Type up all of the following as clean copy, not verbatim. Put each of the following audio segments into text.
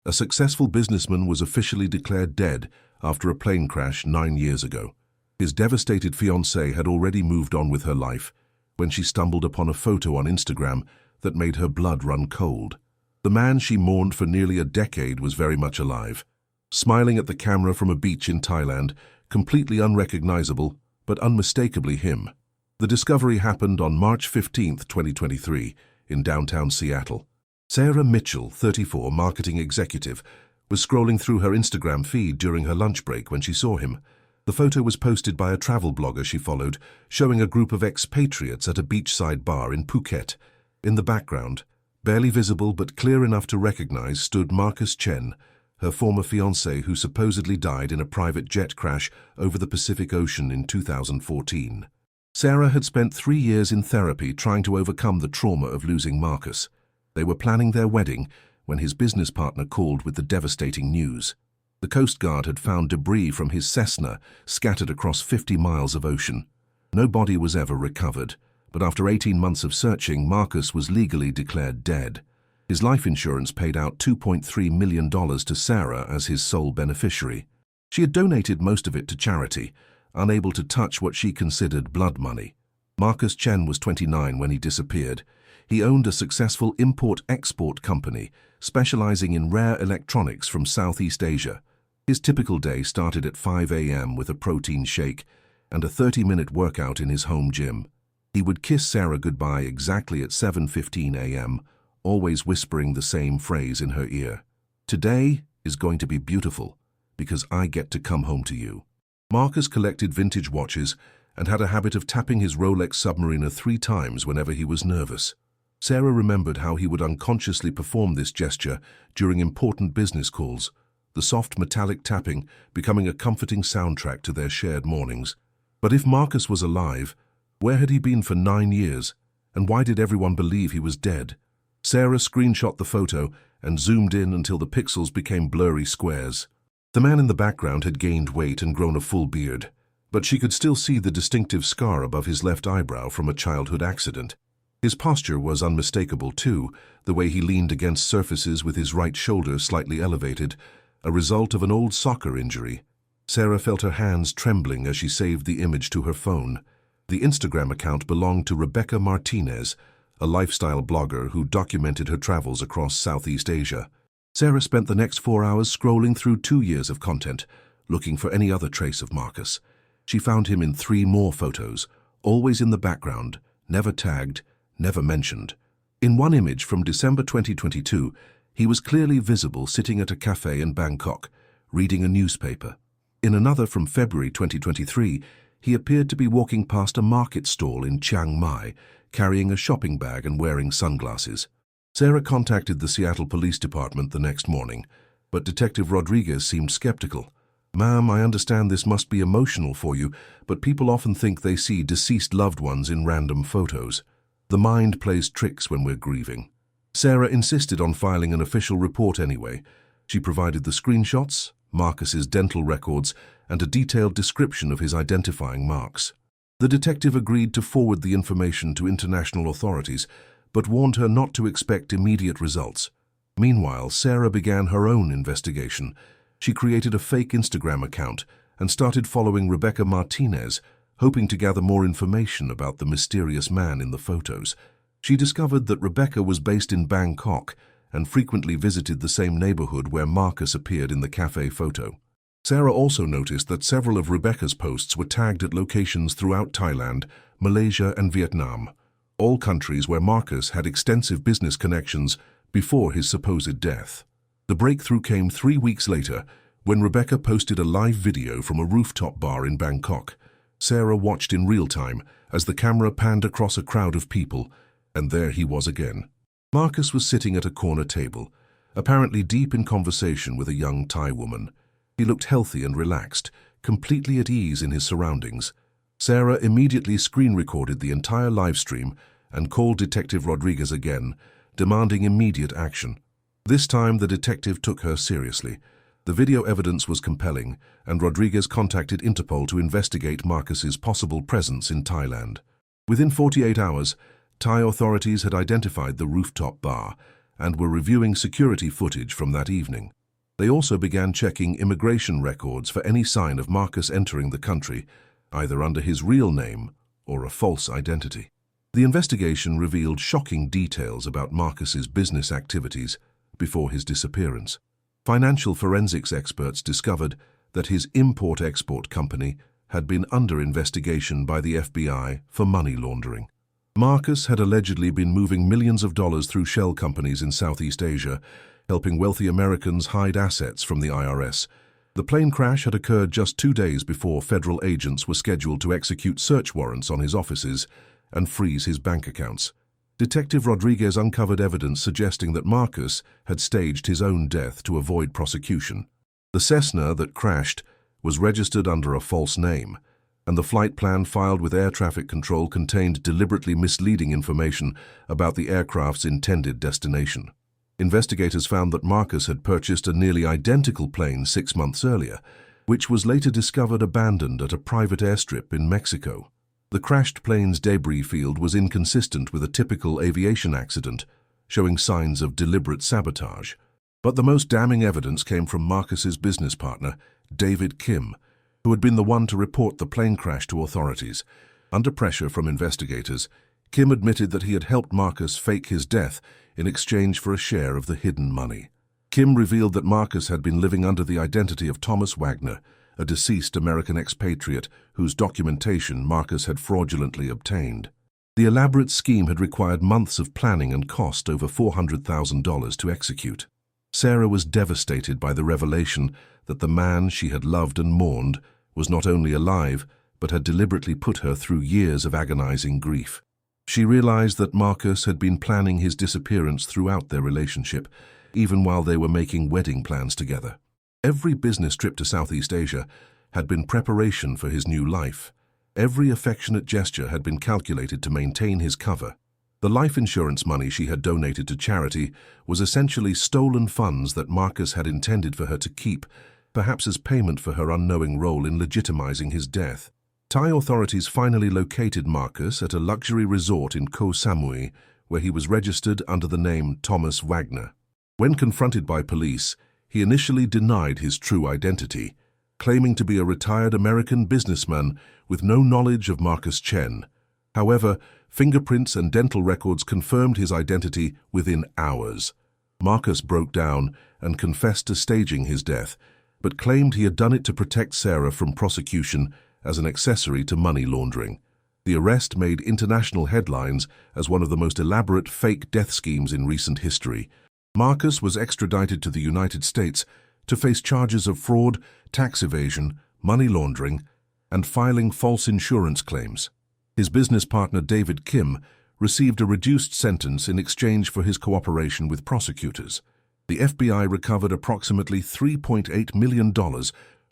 A successful businessman was officially declared dead after a plane crash 9 years ago. His devastated fiancée had already moved on with her life when she stumbled upon a photo on Instagram that made her blood run cold. The man she mourned for nearly a decade was very much alive, smiling at the camera from a beach in Thailand, completely unrecognizable, but unmistakably him. The discovery happened on March 15, 2023, in downtown Seattle. Sarah Mitchell, 34, marketing executive, was scrolling through her Instagram feed during her lunch break when she saw him. The photo was posted by a travel blogger she followed, showing a group of expatriates at a beachside bar in Phuket. In the background, barely visible but clear enough to recognize, stood Marcus Chen, her former fiancé who supposedly died in a private jet crash over the Pacific Ocean in 2014. Sarah had spent 3 years in therapy trying to overcome the trauma of losing Marcus. They were planning their wedding when his business partner called with the devastating news. The Coast Guard had found debris from his Cessna scattered across 50 miles of ocean. No body was ever recovered, but after 18 months of searching, Marcus was legally declared dead. His life insurance paid out $2.3 million to Sarah as his sole beneficiary. She had donated most of it to charity, unable to touch what she considered blood money. Marcus Chen was 29 when he disappeared. He owned a successful import-export company, specializing in rare electronics from Southeast Asia. His typical day started at 5 a.m. with a protein shake and a 30-minute workout in his home gym. He would kiss Sarah goodbye exactly at 7:15 a.m., always whispering the same phrase in her ear. "Today is going to be beautiful, because I get to come home to you." Marcus collected vintage watches and had a habit of tapping his Rolex Submariner 3 times whenever he was nervous. Sarah remembered how he would unconsciously perform this gesture during important business calls, the soft metallic tapping becoming a comforting soundtrack to their shared mornings. But if Marcus was alive, where had he been for 9 years, and why did everyone believe he was dead? Sarah screenshot the photo and zoomed in until the pixels became blurry squares. The man in the background had gained weight and grown a full beard, but she could still see the distinctive scar above his left eyebrow from a childhood accident. His posture was unmistakable too, the way he leaned against surfaces with his right shoulder slightly elevated, a result of an old soccer injury. Sarah felt her hands trembling as she saved the image to her phone. The Instagram account belonged to Rebecca Martinez, a lifestyle blogger who documented her travels across Southeast Asia. Sarah spent the next 4 hours scrolling through 2 years of content, looking for any other trace of Marcus. She found him in 3 more photos, always in the background, never tagged, never mentioned. In one image from December 2022, he was clearly visible sitting at a cafe in Bangkok, reading a newspaper. In another from February 2023, he appeared to be walking past a market stall in Chiang Mai, carrying a shopping bag and wearing sunglasses. Sarah contacted the Seattle Police Department the next morning, but Detective Rodriguez seemed skeptical. "Ma'am, I understand this must be emotional for you, but people often think they see deceased loved ones in random photos. The mind plays tricks when we're grieving." Sarah insisted on filing an official report anyway. She provided the screenshots, Marcus's dental records, and a detailed description of his identifying marks. The detective agreed to forward the information to international authorities, but warned her not to expect immediate results. Meanwhile, Sarah began her own investigation. She created a fake Instagram account and started following Rebecca Martinez, hoping to gather more information about the mysterious man in the photos. She discovered that Rebecca was based in Bangkok and frequently visited the same neighborhood where Marcus appeared in the cafe photo. Sarah also noticed that several of Rebecca's posts were tagged at locations throughout Thailand, Malaysia, and Vietnam, all countries where Marcus had extensive business connections before his supposed death. The breakthrough came 3 weeks later when Rebecca posted a live video from a rooftop bar in Bangkok. Sarah watched in real time as the camera panned across a crowd of people, and there he was again. Marcus was sitting at a corner table, apparently deep in conversation with a young Thai woman. He looked healthy and relaxed, completely at ease in his surroundings. Sarah immediately screen-recorded the entire live stream and called Detective Rodriguez again, demanding immediate action. This time the detective took her seriously. The video evidence was compelling, and Rodriguez contacted Interpol to investigate Marcus's possible presence in Thailand. Within 48 hours, Thai authorities had identified the rooftop bar and were reviewing security footage from that evening. They also began checking immigration records for any sign of Marcus entering the country, either under his real name or a false identity. The investigation revealed shocking details about Marcus's business activities before his disappearance. Financial forensics experts discovered that his import-export company had been under investigation by the FBI for money laundering. Marcus had allegedly been moving millions of dollars through shell companies in Southeast Asia, helping wealthy Americans hide assets from the IRS. The plane crash had occurred just 2 days before federal agents were scheduled to execute search warrants on his offices and freeze his bank accounts. Detective Rodriguez uncovered evidence suggesting that Marcus had staged his own death to avoid prosecution. The Cessna that crashed was registered under a false name, and the flight plan filed with air traffic control contained deliberately misleading information about the aircraft's intended destination. Investigators found that Marcus had purchased a nearly identical plane 6 months earlier, which was later discovered abandoned at a private airstrip in Mexico. The crashed plane's debris field was inconsistent with a typical aviation accident, showing signs of deliberate sabotage. But the most damning evidence came from Marcus's business partner, David Kim, who had been the one to report the plane crash to authorities. Under pressure from investigators, Kim admitted that he had helped Marcus fake his death in exchange for a share of the hidden money. Kim revealed that Marcus had been living under the identity of Thomas Wagner, a deceased American expatriate whose documentation Marcus had fraudulently obtained. The elaborate scheme had required months of planning and cost over $400,000 to execute. Sarah was devastated by the revelation that the man she had loved and mourned was not only alive, but had deliberately put her through years of agonizing grief. She realized that Marcus had been planning his disappearance throughout their relationship, even while they were making wedding plans together. Every business trip to Southeast Asia had been preparation for his new life. Every affectionate gesture had been calculated to maintain his cover. The life insurance money she had donated to charity was essentially stolen funds that Marcus had intended for her to keep, perhaps as payment for her unknowing role in legitimizing his death. Thai authorities finally located Marcus at a luxury resort in Koh Samui, where he was registered under the name Thomas Wagner. When confronted by police, he initially denied his true identity, claiming to be a retired American businessman with no knowledge of Marcus Chen. However, fingerprints and dental records confirmed his identity within hours. Marcus broke down and confessed to staging his death, but claimed he had done it to protect Sarah from prosecution as an accessory to money laundering. The arrest made international headlines as one of the most elaborate fake death schemes in recent history. Marcus was extradited to the United States to face charges of fraud, tax evasion, money laundering, and filing false insurance claims. His business partner David Kim received a reduced sentence in exchange for his cooperation with prosecutors. The FBI recovered approximately $3.8 million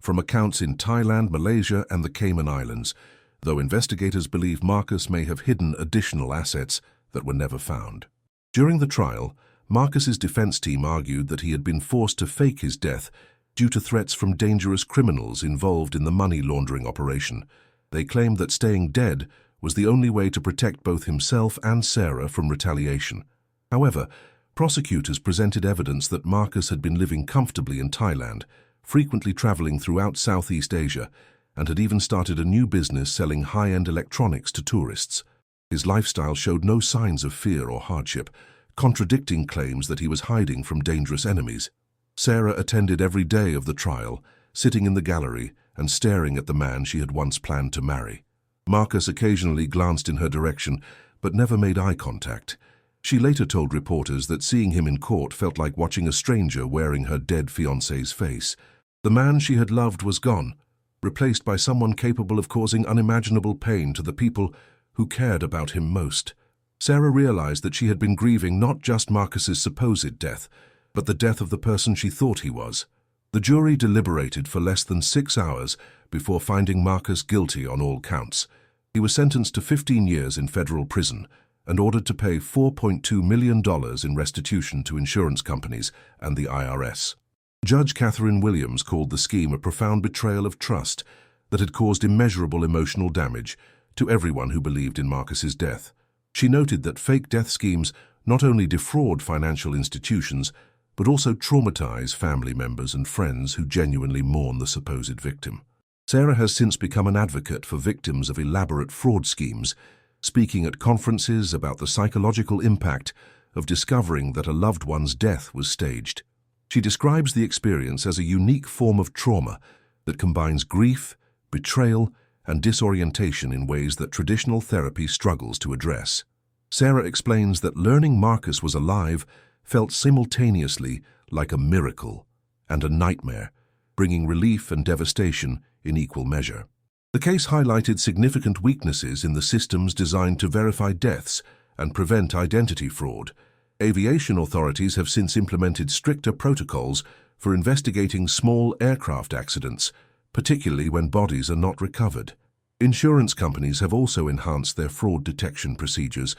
from accounts in Thailand, Malaysia, and the Cayman Islands, though investigators believe Marcus may have hidden additional assets that were never found. During the trial, Marcus's defense team argued that he had been forced to fake his death due to threats from dangerous criminals involved in the money laundering operation. They claimed that staying dead was the only way to protect both himself and Sarah from retaliation. However, prosecutors presented evidence that Marcus had been living comfortably in Thailand, frequently traveling throughout Southeast Asia, and had even started a new business selling high-end electronics to tourists. His lifestyle showed no signs of fear or hardship, contradicting claims that he was hiding from dangerous enemies. Sarah attended every day of the trial, sitting in the gallery and staring at the man she had once planned to marry. Marcus occasionally glanced in her direction, but never made eye contact. She later told reporters that seeing him in court felt like watching a stranger wearing her dead fiancé's face. The man she had loved was gone, replaced by someone capable of causing unimaginable pain to the people who cared about him most. Sarah realized that she had been grieving not just Marcus's supposed death, but the death of the person she thought he was. The jury deliberated for less than 6 hours before finding Marcus guilty on all counts. He was sentenced to 15 years in federal prison and ordered to pay $4.2 million in restitution to insurance companies and the IRS. Judge Catherine Williams called the scheme a profound betrayal of trust that had caused immeasurable emotional damage to everyone who believed in Marcus's death. She noted that fake death schemes not only defraud financial institutions, but also traumatize family members and friends who genuinely mourn the supposed victim. Sarah has since become an advocate for victims of elaborate fraud schemes, speaking at conferences about the psychological impact of discovering that a loved one's death was staged. She describes the experience as a unique form of trauma that combines grief, betrayal, and disorientation in ways that traditional therapy struggles to address. Sarah explains that learning Marcus was alive felt simultaneously like a miracle and a nightmare, bringing relief and devastation in equal measure. The case highlighted significant weaknesses in the systems designed to verify deaths and prevent identity fraud. Aviation authorities have since implemented stricter protocols for investigating small aircraft accidents, particularly when bodies are not recovered. Insurance companies have also enhanced their fraud detection procedures,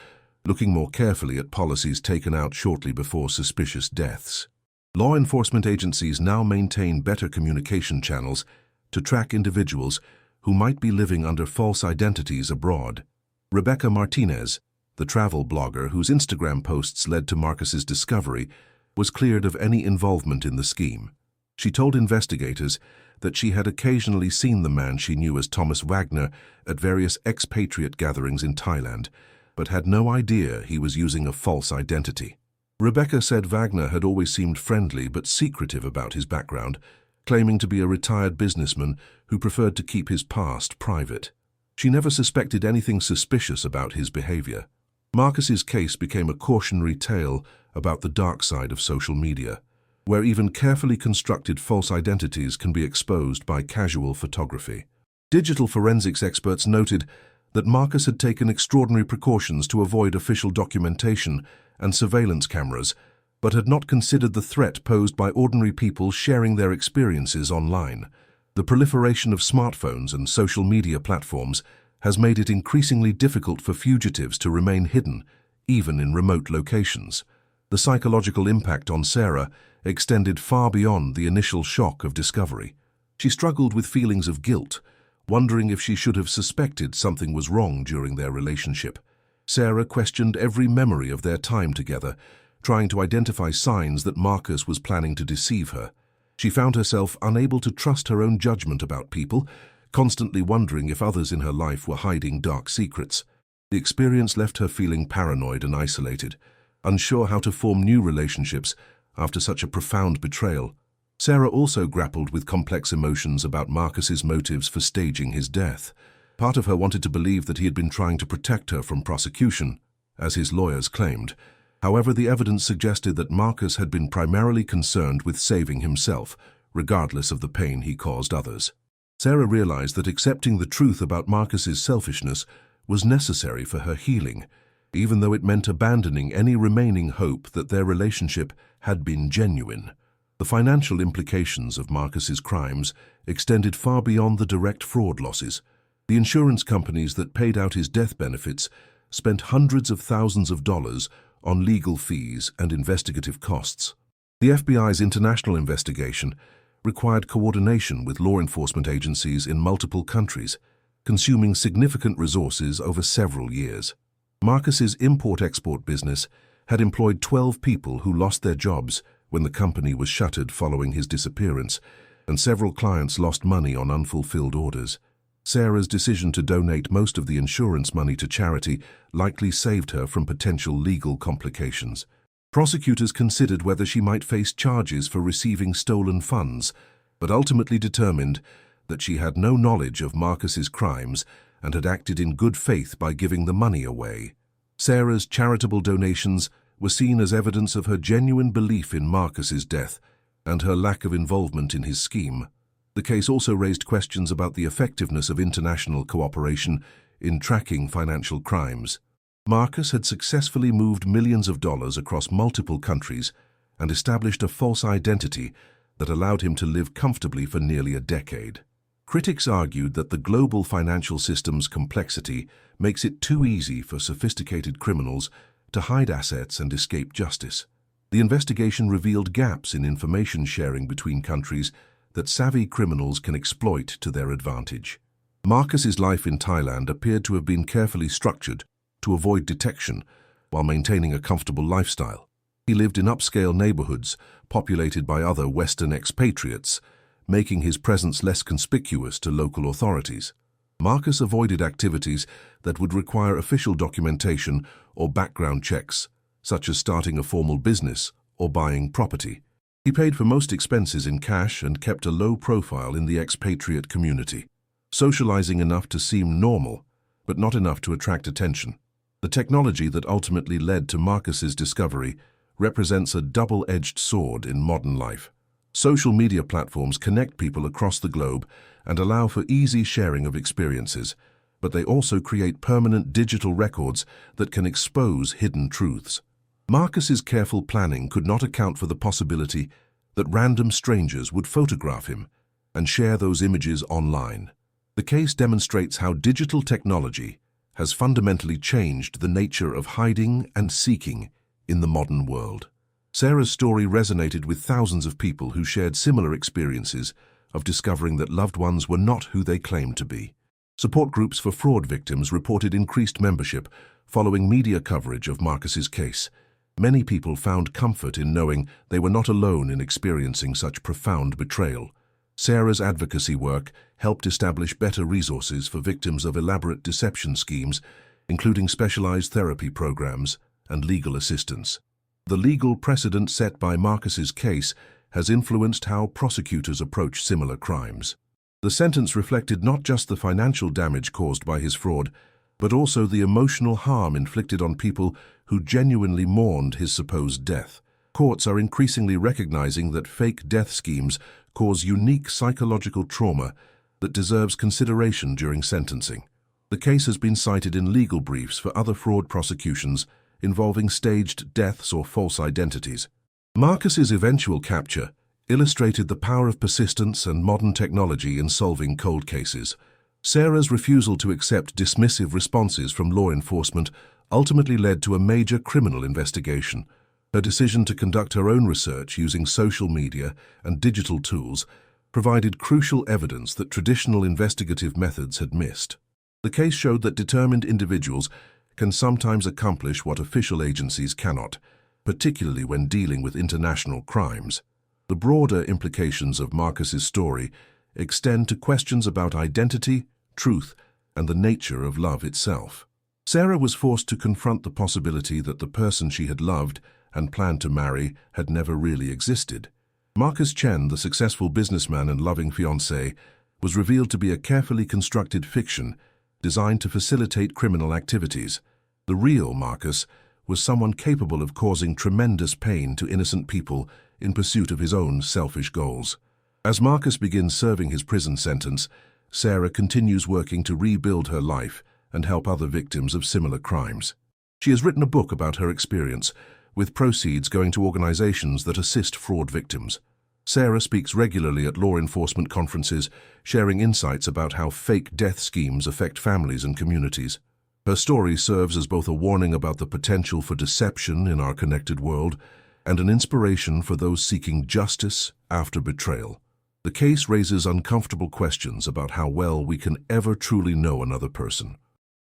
looking more carefully at policies taken out shortly before suspicious deaths. Law enforcement agencies now maintain better communication channels to track individuals who might be living under false identities abroad. Rebecca Martinez, the travel blogger whose Instagram posts led to Marcus's discovery, was cleared of any involvement in the scheme. She told investigators that she had occasionally seen the man she knew as Thomas Wagner at various expatriate gatherings in Thailand, but had no idea he was using a false identity. Rebecca said Wagner had always seemed friendly but secretive about his background, claiming to be a retired businessman who preferred to keep his past private. She never suspected anything suspicious about his behavior. Marcus's case became a cautionary tale about the dark side of social media, where even carefully constructed false identities can be exposed by casual photography. Digital forensics experts noted that Marcus had taken extraordinary precautions to avoid official documentation and surveillance cameras, but had not considered the threat posed by ordinary people sharing their experiences online. The proliferation of smartphones and social media platforms has made it increasingly difficult for fugitives to remain hidden, even in remote locations. The psychological impact on Sarah extended far beyond the initial shock of discovery. She struggled with feelings of guilt, wondering if she should have suspected something was wrong during their relationship. Sarah questioned every memory of their time together, trying to identify signs that Marcus was planning to deceive her. She found herself unable to trust her own judgment about people, constantly wondering if others in her life were hiding dark secrets. The experience left her feeling paranoid and isolated, unsure how to form new relationships after such a profound betrayal. Sarah also grappled with complex emotions about Marcus's motives for staging his death. Part of her wanted to believe that he had been trying to protect her from prosecution, as his lawyers claimed. However, the evidence suggested that Marcus had been primarily concerned with saving himself, regardless of the pain he caused others. Sarah realized that accepting the truth about Marcus's selfishness was necessary for her healing, even though it meant abandoning any remaining hope that their relationship had been genuine. The financial implications of Marcus's crimes extended far beyond the direct fraud losses. The insurance companies that paid out his death benefits spent hundreds of thousands of dollars on legal fees and investigative costs. The FBI's international investigation required coordination with law enforcement agencies in multiple countries, consuming significant resources over several years. Marcus's import-export business had employed 12 people who lost their jobs when the company was shuttered following his disappearance, and several clients lost money on unfulfilled orders. Sarah's decision to donate most of the insurance money to charity likely saved her from potential legal complications. Prosecutors considered whether she might face charges for receiving stolen funds, but ultimately determined that she had no knowledge of Marcus's crimes and had acted in good faith by giving the money away. Sarah's charitable donations were seen as evidence of her genuine belief in Marcus's death and her lack of involvement in his scheme. The case also raised questions about the effectiveness of international cooperation in tracking financial crimes. Marcus had successfully moved millions of dollars across multiple countries and established a false identity that allowed him to live comfortably for nearly a decade. Critics argued that the global financial system's complexity makes it too easy for sophisticated criminals to hide assets and escape justice. The investigation revealed gaps in information sharing between countries that savvy criminals can exploit to their advantage. Marcus's life in Thailand appeared to have been carefully structured to avoid detection, while maintaining a comfortable lifestyle. He lived in upscale neighborhoods populated by other Western expatriates, making his presence less conspicuous to local authorities. Marcus avoided activities that would require official documentation or background checks, such as starting a formal business or buying property. He paid for most expenses in cash and kept a low profile in the expatriate community, socializing enough to seem normal, but not enough to attract attention. The technology that ultimately led to Marcus's discovery represents a double-edged sword in modern life. Social media platforms connect people across the globe and allow for easy sharing of experiences, but they also create permanent digital records that can expose hidden truths. Marcus's careful planning could not account for the possibility that random strangers would photograph him and share those images online. The case demonstrates how digital technology has fundamentally changed the nature of hiding and seeking in the modern world. Sarah's story resonated with thousands of people who shared similar experiences of discovering that loved ones were not who they claimed to be. Support groups for fraud victims reported increased membership following media coverage of Marcus's case. Many people found comfort in knowing they were not alone in experiencing such profound betrayal. Sarah's advocacy work helped establish better resources for victims of elaborate deception schemes, including specialized therapy programs and legal assistance. The legal precedent set by Marcus's case has influenced how prosecutors approach similar crimes. The sentence reflected not just the financial damage caused by his fraud, but also the emotional harm inflicted on people who genuinely mourned his supposed death. Courts are increasingly recognizing that fake death schemes cause unique psychological trauma that deserves consideration during sentencing. The case has been cited in legal briefs for other fraud prosecutions involving staged deaths or false identities. Marcus's eventual capture illustrated the power of persistence and modern technology in solving cold cases. Sarah's refusal to accept dismissive responses from law enforcement ultimately led to a major criminal investigation. Her decision to conduct her own research using social media and digital tools provided crucial evidence that traditional investigative methods had missed. The case showed that determined individuals can sometimes accomplish what official agencies cannot, particularly when dealing with international crimes. The broader implications of Marcus's story extend to questions about identity, truth, and the nature of love itself. Sarah was forced to confront the possibility that the person she had loved and planned to marry had never really existed. Marcus Chen, the successful businessman and loving fiancé, was revealed to be a carefully constructed fiction designed to facilitate criminal activities. The real Marcus was someone capable of causing tremendous pain to innocent people in pursuit of his own selfish goals. As Marcus begins serving his prison sentence, Sarah continues working to rebuild her life and help other victims of similar crimes. She has written a book about her experience, with proceeds going to organizations that assist fraud victims. Sarah speaks regularly at law enforcement conferences, sharing insights about how fake death schemes affect families and communities. Her story serves as both a warning about the potential for deception in our connected world and an inspiration for those seeking justice after betrayal. The case raises uncomfortable questions about how well we can ever truly know another person.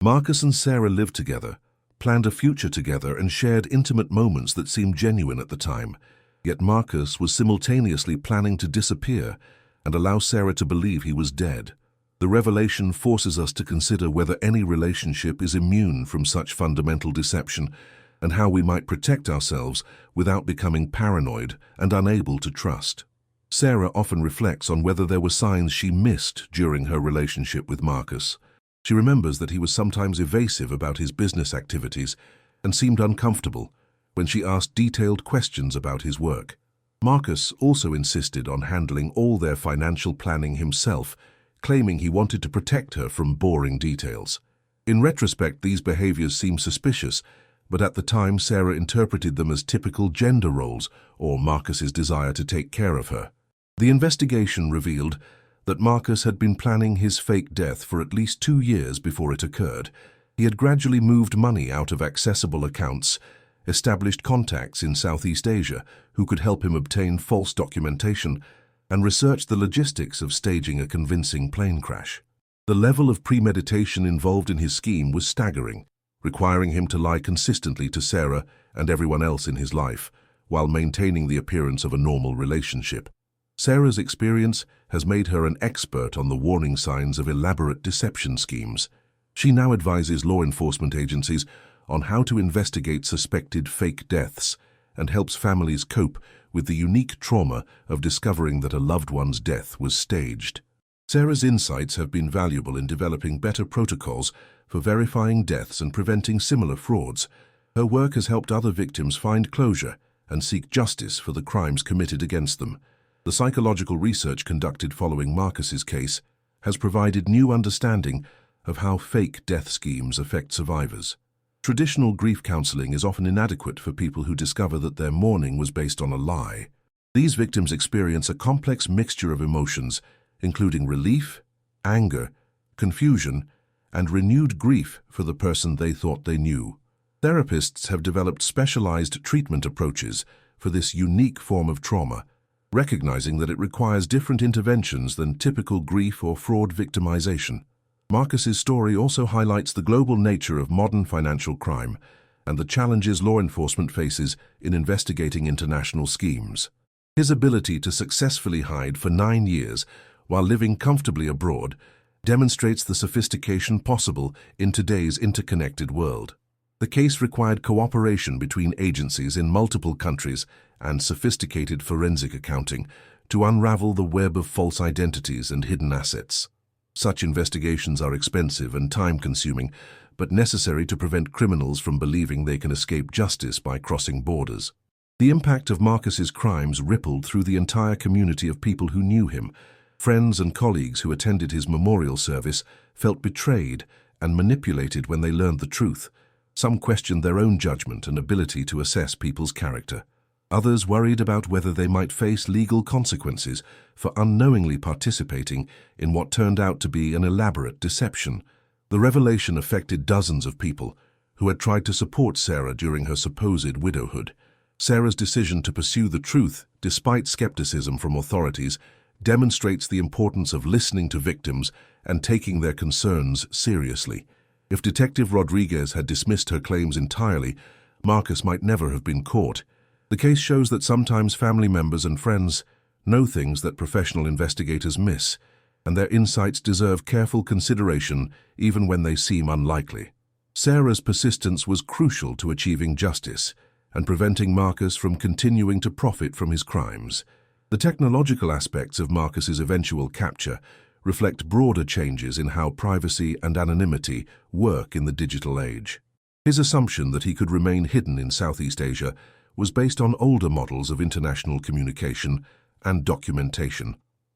Marcus and Sarah lived together, planned a future together, and shared intimate moments that seemed genuine at the time. Yet Marcus was simultaneously planning to disappear and allow Sarah to believe he was dead. The revelation forces us to consider whether any relationship is immune from such fundamental deception and how we might protect ourselves without becoming paranoid and unable to trust. Sarah often reflects on whether there were signs she missed during her relationship with Marcus. She remembers that he was sometimes evasive about his business activities and seemed uncomfortable when she asked detailed questions about his work. Marcus also insisted on handling all their financial planning himself, claiming he wanted to protect her from boring details. In retrospect, these behaviors seem suspicious, but at the time Sarah interpreted them as typical gender roles or Marcus's desire to take care of her. The investigation revealed that Marcus had been planning his fake death for at least 2 years before it occurred. He had gradually moved money out of accessible accounts, established contacts in Southeast Asia who could help him obtain false documentation, and researched the logistics of staging a convincing plane crash. The level of premeditation involved in his scheme was staggering. requiring him to lie consistently to Sarah and everyone else in his life, while maintaining the appearance of a normal relationship. Sarah's experience has made her an expert on the warning signs of elaborate deception schemes. She now advises law enforcement agencies on how to investigate suspected fake deaths and helps families cope with the unique trauma of discovering that a loved one's death was staged. Sarah's insights have been valuable in developing better protocols for verifying deaths and preventing similar frauds. Her work has helped other victims find closure and seek justice for the crimes committed against them. The psychological research conducted following Marcus's case has provided new understanding of how fake death schemes affect survivors. Traditional grief counseling is often inadequate for people who discover that their mourning was based on a lie. These victims experience a complex mixture of emotions, including relief, anger, confusion, and renewed grief for the person they thought they knew. Therapists have developed specialized treatment approaches for this unique form of trauma, recognizing that it requires different interventions than typical grief or fraud victimization. Marcus's story also highlights the global nature of modern financial crime and the challenges law enforcement faces in investigating international schemes. His ability to successfully hide for 9 years while living comfortably abroad demonstrates the sophistication possible in today's interconnected world. The case required cooperation between agencies in multiple countries and sophisticated forensic accounting to unravel the web of false identities and hidden assets. Such investigations are expensive and time-consuming, but necessary to prevent criminals from believing they can escape justice by crossing borders. The impact of Marcus's crimes rippled through the entire community of people who knew him. Friends and colleagues who attended his memorial service felt betrayed and manipulated when they learned the truth. Some questioned their own judgment and ability to assess people's character. Others worried about whether they might face legal consequences for unknowingly participating in what turned out to be an elaborate deception. The revelation affected dozens of people who had tried to support Sarah during her supposed widowhood. Sarah's decision to pursue the truth, despite skepticism from authorities, demonstrates the importance of listening to victims and taking their concerns seriously. If Detective Rodriguez had dismissed her claims entirely, Marcus might never have been caught. The case shows that sometimes family members and friends know things that professional investigators miss, and their insights deserve careful consideration even when they seem unlikely. Sarah's persistence was crucial to achieving justice and preventing Marcus from continuing to profit from his crimes. The technological aspects of Marcus's eventual capture reflect broader changes in how privacy and anonymity work in the digital age. His assumption that he could remain hidden in Southeast Asia was based on older models of international communication and documentation.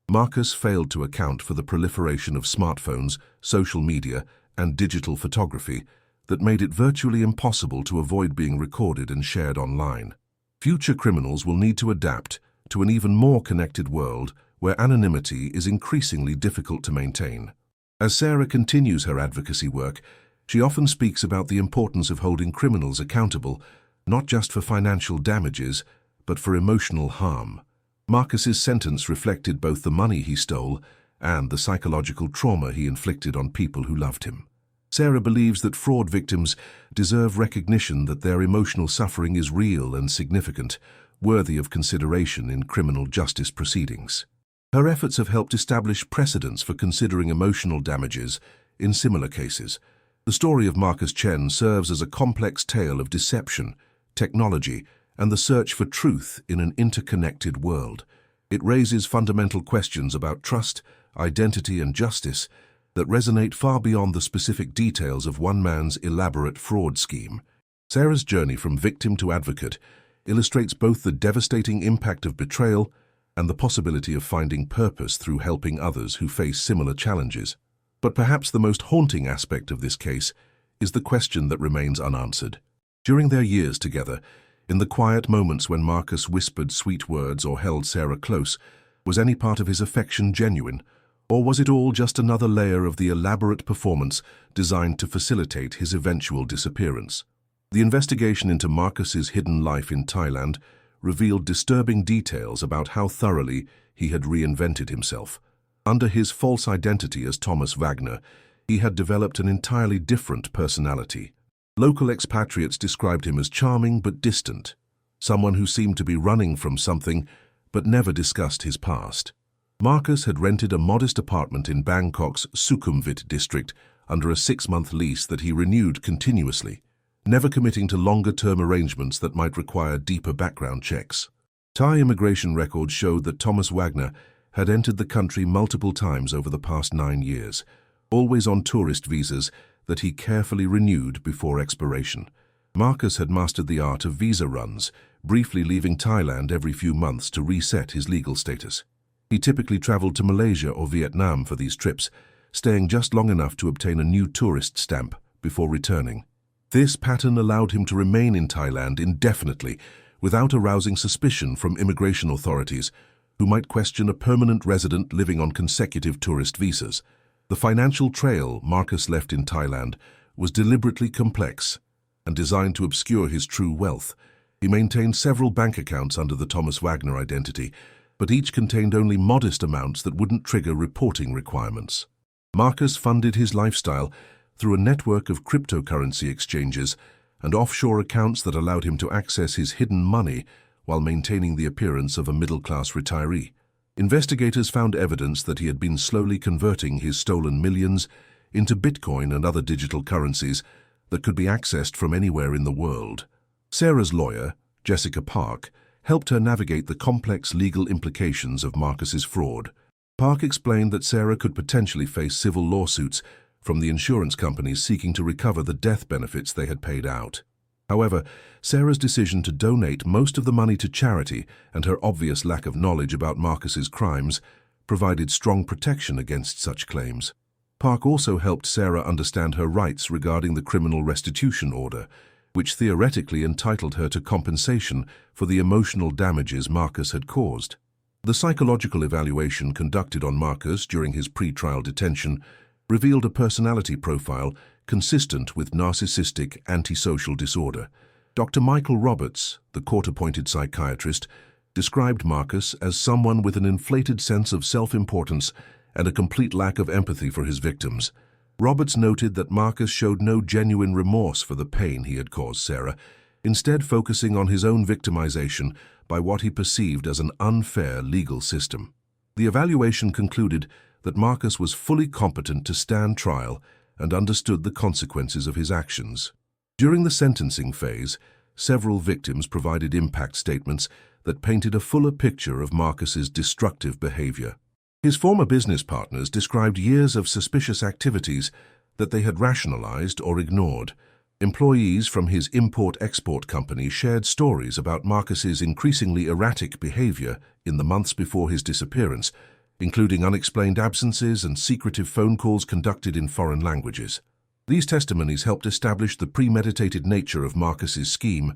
Marcus failed to account for the proliferation of smartphones, social media, and digital photography that made it virtually impossible to avoid being recorded and shared online. Future criminals will need to adapt to an even more connected world where anonymity is increasingly difficult to maintain. As Sarah continues her advocacy work, she often speaks about the importance of holding criminals accountable, not just for financial damages, but for emotional harm. Marcus's sentence reflected both the money he stole and the psychological trauma he inflicted on people who loved him. Sarah believes that fraud victims deserve recognition that their emotional suffering is real and significant, worthy of consideration in criminal justice proceedings. Her efforts have helped establish precedents for considering emotional damages in similar cases. The story of Marcus Chen serves as a complex tale of deception, technology, and the search for truth in an interconnected world. It raises fundamental questions about trust, identity, and justice that resonate far beyond the specific details of one man's elaborate fraud scheme. Sarah's journey from victim to advocate illustrates both the devastating impact of betrayal and the possibility of finding purpose through helping others who face similar challenges. But perhaps the most haunting aspect of this case is the question that remains unanswered. During their years together, in the quiet moments when Marcus whispered sweet words or held Sarah close, was any part of his affection genuine, or was it all just another layer of the elaborate performance designed to facilitate his eventual disappearance? The investigation into Marcus's hidden life in Thailand revealed disturbing details about how thoroughly he had reinvented himself. Under his false identity as Thomas Wagner, he had developed an entirely different personality. Local expatriates described him as charming but distant, someone who seemed to be running from something but never discussed his past. Marcus had rented a modest apartment in Bangkok's Sukhumvit district under a 6-month lease that he renewed continuously, never committing to longer-term arrangements that might require deeper background checks. Thai immigration records showed that Thomas Wagner had entered the country multiple times over the past 9 years, always on tourist visas that he carefully renewed before expiration. Marcus had mastered the art of visa runs, briefly leaving Thailand every few months to reset his legal status. He typically traveled to Malaysia or Vietnam for these trips, staying just long enough to obtain a new tourist stamp before returning. This pattern allowed him to remain in Thailand indefinitely, without arousing suspicion from immigration authorities, who might question a permanent resident living on consecutive tourist visas. The financial trail Marcus left in Thailand was deliberately complex and designed to obscure his true wealth. He maintained several bank accounts under the Thomas Wagner identity, but each contained only modest amounts that wouldn't trigger reporting requirements. Marcus funded his lifestyle through a network of cryptocurrency exchanges and offshore accounts that allowed him to access his hidden money while maintaining the appearance of a middle-class retiree. Investigators found evidence that he had been slowly converting his stolen millions into Bitcoin and other digital currencies that could be accessed from anywhere in the world. Sarah's lawyer, Jessica Park, helped her navigate the complex legal implications of Marcus's fraud. Park explained that Sarah could potentially face civil lawsuits from the insurance companies seeking to recover the death benefits they had paid out. However, Sarah's decision to donate most of the money to charity and her obvious lack of knowledge about Marcus's crimes provided strong protection against such claims. Park also helped Sarah understand her rights regarding the criminal restitution order, which theoretically entitled her to compensation for the emotional damages Marcus had caused. The psychological evaluation conducted on Marcus during his pre-trial detention revealed a personality profile consistent with narcissistic antisocial disorder. Dr. Michael Roberts, the court-appointed psychiatrist, described Marcus as someone with an inflated sense of self-importance and a complete lack of empathy for his victims. Roberts noted that Marcus showed no genuine remorse for the pain he had caused Sarah, instead focusing on his own victimization by what he perceived as an unfair legal system. The evaluation concluded that Marcus was fully competent to stand trial and understood the consequences of his actions. During the sentencing phase, several victims provided impact statements that painted a fuller picture of Marcus's destructive behavior. His former business partners described years of suspicious activities that they had rationalized or ignored. Employees from his import-export company shared stories about Marcus's increasingly erratic behavior in the months before his disappearance, including unexplained absences and secretive phone calls conducted in foreign languages. These testimonies helped establish the premeditated nature of Marcus's scheme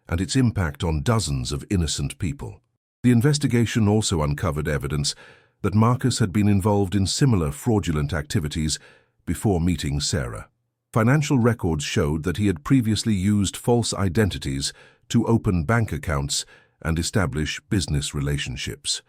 and its impact on dozens of innocent people. The investigation also uncovered evidence that Marcus had been involved in similar fraudulent activities before meeting Sarah. Financial records showed that he had previously used false identities to open bank accounts and establish business relationships.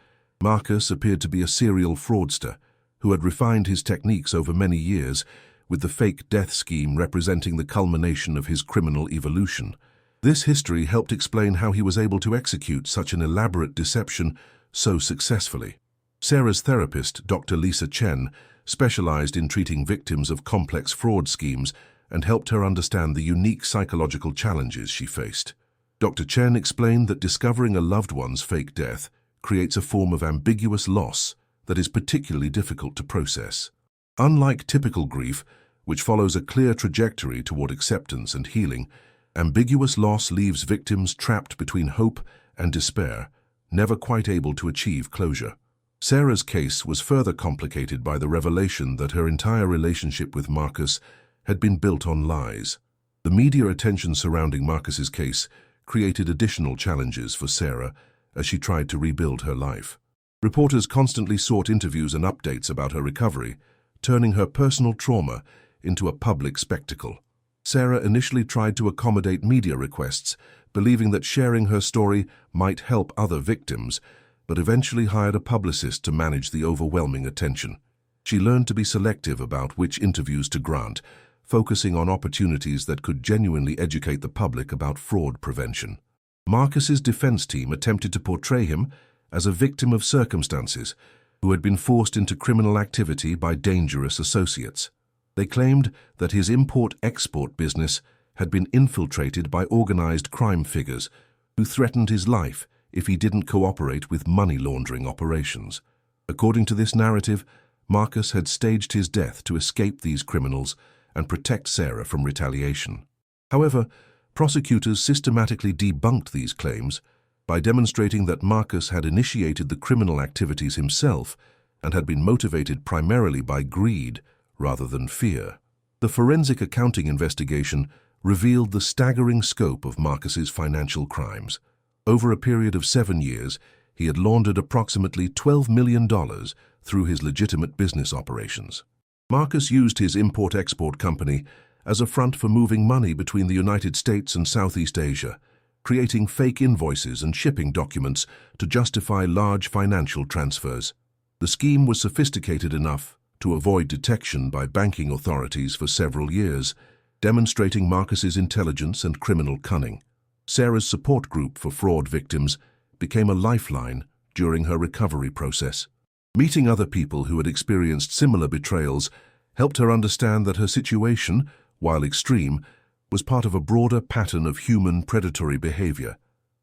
Marcus appeared to be a serial fraudster who had refined his techniques over many years, with the fake death scheme representing the culmination of his criminal evolution. This history helped explain how he was able to execute such an elaborate deception so successfully. Sarah's therapist, Dr. Lisa Chen, specialized in treating victims of complex fraud schemes and helped her understand the unique psychological challenges she faced. Dr. Chen explained that discovering a loved one's fake death creates a form of ambiguous loss that is particularly difficult to process. Unlike typical grief, which follows a clear trajectory toward acceptance and healing, ambiguous loss leaves victims trapped between hope and despair, never quite able to achieve closure. Sarah's case was further complicated by the revelation that her entire relationship with Marcus had been built on lies. The media attention surrounding Marcus's case created additional challenges for Sarah as she tried to rebuild her life. Reporters constantly sought interviews and updates about her recovery, turning her personal trauma into a public spectacle. Sarah initially tried to accommodate media requests, believing that sharing her story might help other victims, but eventually hired a publicist to manage the overwhelming attention. She learned to be selective about which interviews to grant, focusing on opportunities that could genuinely educate the public about fraud prevention. Marcus's defense team attempted to portray him as a victim of circumstances who had been forced into criminal activity by dangerous associates. They claimed that his import-export business had been infiltrated by organized crime figures who threatened his life if he didn't cooperate with money laundering operations. According to this narrative, Marcus had staged his death to escape these criminals and protect Sarah from retaliation. However, prosecutors systematically debunked these claims by demonstrating that Marcus had initiated the criminal activities himself and had been motivated primarily by greed rather than fear. The forensic accounting investigation revealed the staggering scope of Marcus's financial crimes. Over a period of 7 years, he had laundered approximately $12 million through his legitimate business operations. Marcus used his import-export company as a front for moving money between the United States and Southeast Asia, creating fake invoices and shipping documents to justify large financial transfers. The scheme was sophisticated enough to avoid detection by banking authorities for several years, demonstrating Marcus's intelligence and criminal cunning. Sarah's support group for fraud victims became a lifeline during her recovery process. Meeting other people who had experienced similar betrayals helped her understand that her situation, while extreme, was part of a broader pattern of human predatory behavior.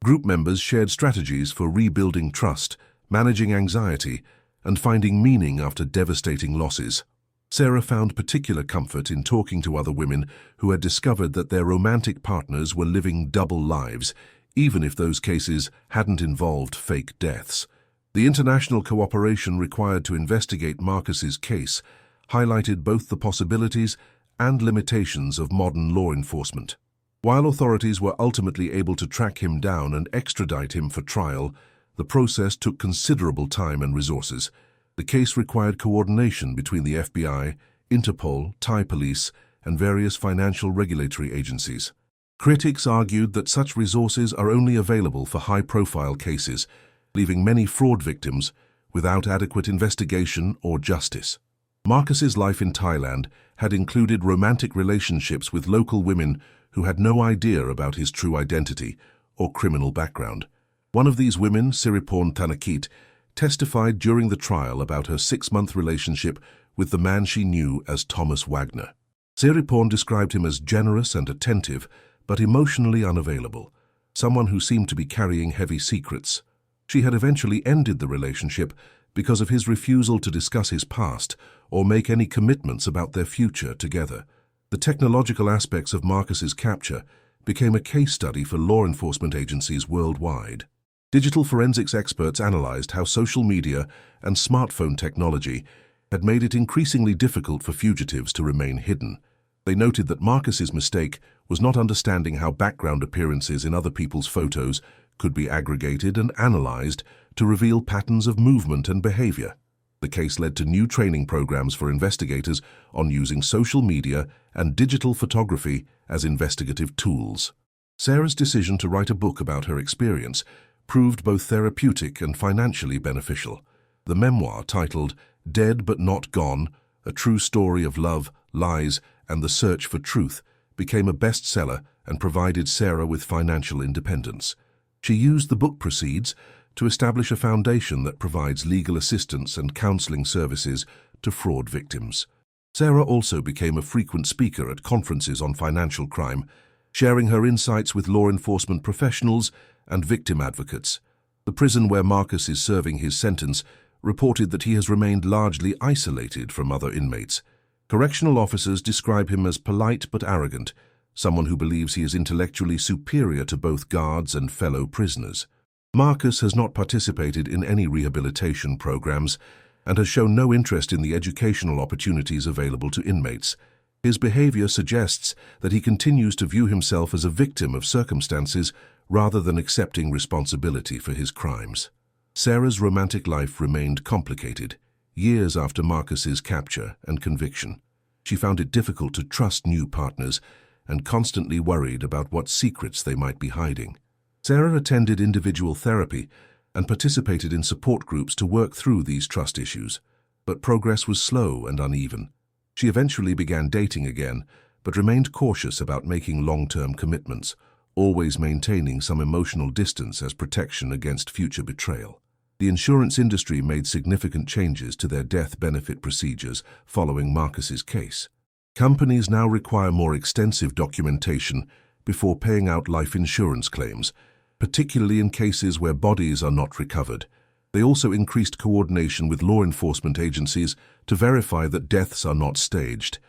Group members shared strategies for rebuilding trust, managing anxiety, and finding meaning after devastating losses. Sarah found particular comfort in talking to other women who had discovered that their romantic partners were living double lives, even if those cases hadn't involved fake deaths. The international cooperation required to investigate Marcus's case highlighted both the possibilities and limitations of modern law enforcement. While authorities were ultimately able to track him down and extradite him for trial, the process took considerable time and resources. The case required coordination between the FBI, Interpol, Thai police, and various financial regulatory agencies. Critics argued that such resources are only available for high-profile cases, leaving many fraud victims without adequate investigation or justice. Marcus's life in Thailand had included romantic relationships with local women who had no idea about his true identity or criminal background. One of these women, Siriporn Thanakit, testified during the trial about her 6-month relationship with the man she knew as Thomas Wagner. Siriporn described him as generous and attentive, but emotionally unavailable, someone who seemed to be carrying heavy secrets. She had eventually ended the relationship because of his refusal to discuss his past or make any commitments about their future together. The technological aspects of Marcus's capture became a case study for law enforcement agencies worldwide. Digital forensics experts analyzed how social media and smartphone technology had made it increasingly difficult for fugitives to remain hidden. They noted that Marcus's mistake was not understanding how background appearances in other people's photos could be aggregated and analyzed to reveal patterns of movement and behavior. The case led to new training programs for investigators on using social media and digital photography as investigative tools. Sarah's decision to write a book about her experience proved both therapeutic and financially beneficial. The memoir, titled Dead But Not Gone, A True Story of Love, Lies, and the Search for Truth, became a bestseller and provided Sarah with financial independence. She used the book proceeds to establish a foundation that provides legal assistance and counseling services to fraud victims. Sarah also became a frequent speaker at conferences on financial crime, sharing her insights with law enforcement professionals and victim advocates. The prison where Marcus is serving his sentence reported that he has remained largely isolated from other inmates. Correctional officers describe him as polite but arrogant, someone who believes he is intellectually superior to both guards and fellow prisoners. Marcus has not participated in any rehabilitation programs and has shown no interest in the educational opportunities available to inmates. His behavior suggests that he continues to view himself as a victim of circumstances rather than accepting responsibility for his crimes. Sarah's romantic life remained complicated years after Marcus's capture and conviction. She found it difficult to trust new partners and constantly worried about what secrets they might be hiding. Sarah attended individual therapy and participated in support groups to work through these trust issues, but progress was slow and uneven. She eventually began dating again, but remained cautious about making long-term commitments, always maintaining some emotional distance as protection against future betrayal. The insurance industry made significant changes to their death benefit procedures following Marcus's case. Companies now require more extensive documentation before paying out life insurance claims, particularly in cases where bodies are not recovered. They also increased coordination with law enforcement agencies to verify that deaths are not staged.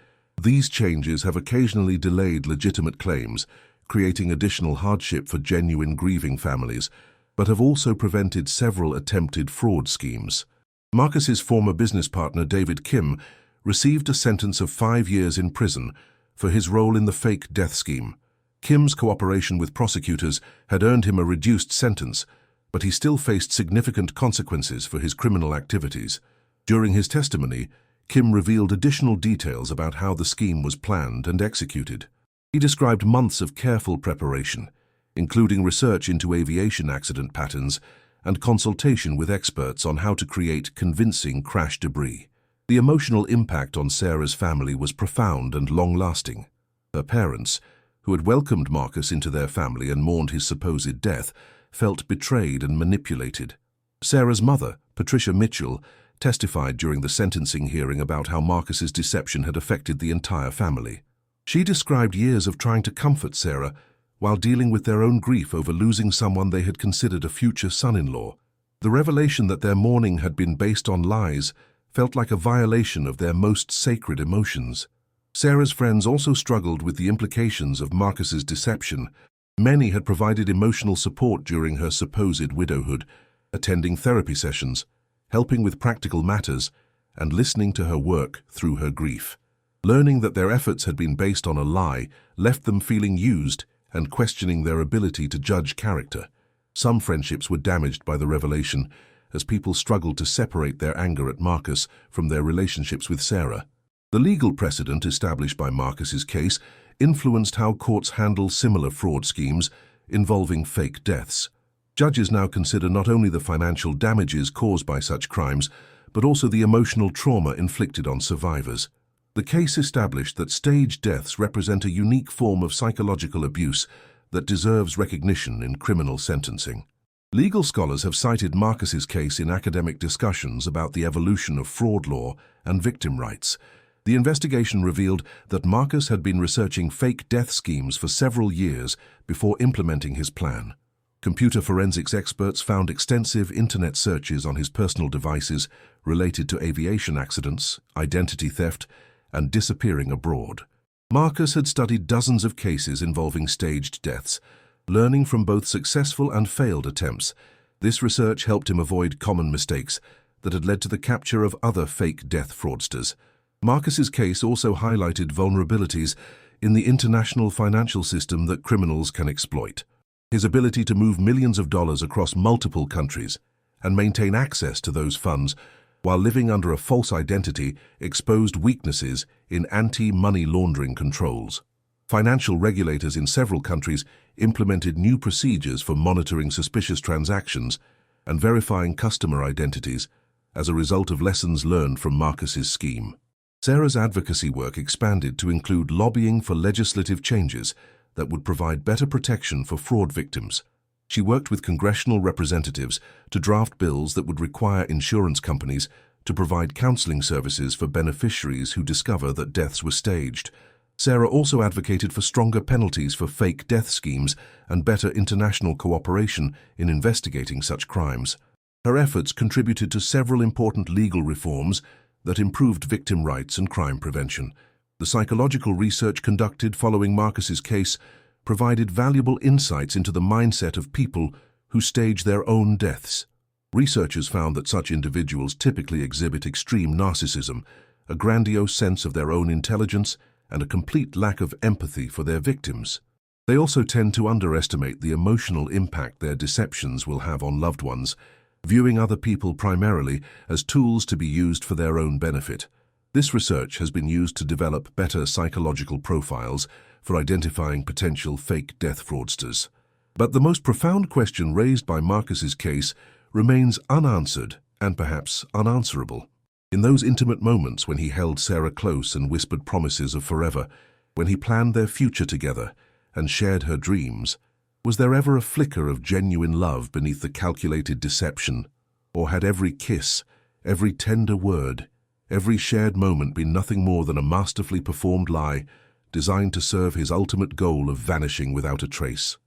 These changes have occasionally delayed legitimate claims, creating additional hardship for genuine grieving families, but have also prevented several attempted fraud schemes. Marcus's former business partner David Kim received a sentence of 5 years in prison for his role in the fake death scheme. Kim's cooperation with prosecutors had earned him a reduced sentence, but he still faced significant consequences for his criminal activities. During his testimony, Kim revealed additional details about how the scheme was planned and executed. He described months of careful preparation, including research into aviation accident patterns and consultation with experts on how to create convincing crash debris. The emotional impact on Sarah's family was profound and long-lasting. Her parents, who had welcomed Marcus into their family and mourned his supposed death, felt betrayed and manipulated. Sarah's mother, Patricia Mitchell, testified during the sentencing hearing about how Marcus's deception had affected the entire family. She described years of trying to comfort Sarah while dealing with their own grief over losing someone they had considered a future son-in-law. The revelation that their mourning had been based on lies felt like a violation of their most sacred emotions. Sarah's friends also struggled with the implications of Marcus's deception. Many had provided emotional support during her supposed widowhood, attending therapy sessions, helping with practical matters, and listening to her work through her grief. Learning that their efforts had been based on a lie left them feeling used and questioning their ability to judge character. Some friendships were damaged by the revelation, as people struggled to separate their anger at Marcus from their relationships with Sarah. The legal precedent established by Marcus's case influenced how courts handle similar fraud schemes involving fake deaths. Judges now consider not only the financial damages caused by such crimes, but also the emotional trauma inflicted on survivors. The case established that staged deaths represent a unique form of psychological abuse that deserves recognition in criminal sentencing. Legal scholars have cited Marcus's case in academic discussions about the evolution of fraud law and victim rights. The investigation revealed that Marcus had been researching fake death schemes for several years before implementing his plan. Computer forensics experts found extensive internet searches on his personal devices related to aviation accidents, identity theft, and disappearing abroad. Marcus had studied dozens of cases involving staged deaths, learning from both successful and failed attempts. This research helped him avoid common mistakes that had led to the capture of other fake death fraudsters. Marcus's case also highlighted vulnerabilities in the international financial system that criminals can exploit. His ability to move millions of dollars across multiple countries and maintain access to those funds while living under a false identity exposed weaknesses in anti-money laundering controls. Financial regulators in several countries implemented new procedures for monitoring suspicious transactions and verifying customer identities as a result of lessons learned from Marcus's scheme. Sarah's advocacy work expanded to include lobbying for legislative changes that would provide better protection for fraud victims. She worked with congressional representatives to draft bills that would require insurance companies to provide counseling services for beneficiaries who discover that deaths were staged. Sarah also advocated for stronger penalties for fake death schemes and better international cooperation in investigating such crimes. Her efforts contributed to several important legal reforms that improved victim rights and crime prevention. The psychological research conducted following Marcus's case provided valuable insights into the mindset of people who stage their own deaths. Researchers found that such individuals typically exhibit extreme narcissism, a grandiose sense of their own intelligence, and a complete lack of empathy for their victims. They also tend to underestimate the emotional impact their deceptions will have on loved ones, viewing other people primarily as tools to be used for their own benefit. This research has been used to develop better psychological profiles for identifying potential fake death fraudsters. But the most profound question raised by Marcus's case remains unanswered and perhaps unanswerable. In those intimate moments when he held Sarah close and whispered promises of forever, when he planned their future together and shared her dreams, was there ever a flicker of genuine love beneath the calculated deception? Or had every kiss, every tender word, every shared moment been nothing more than a masterfully performed lie designed to serve his ultimate goal of vanishing without a trace?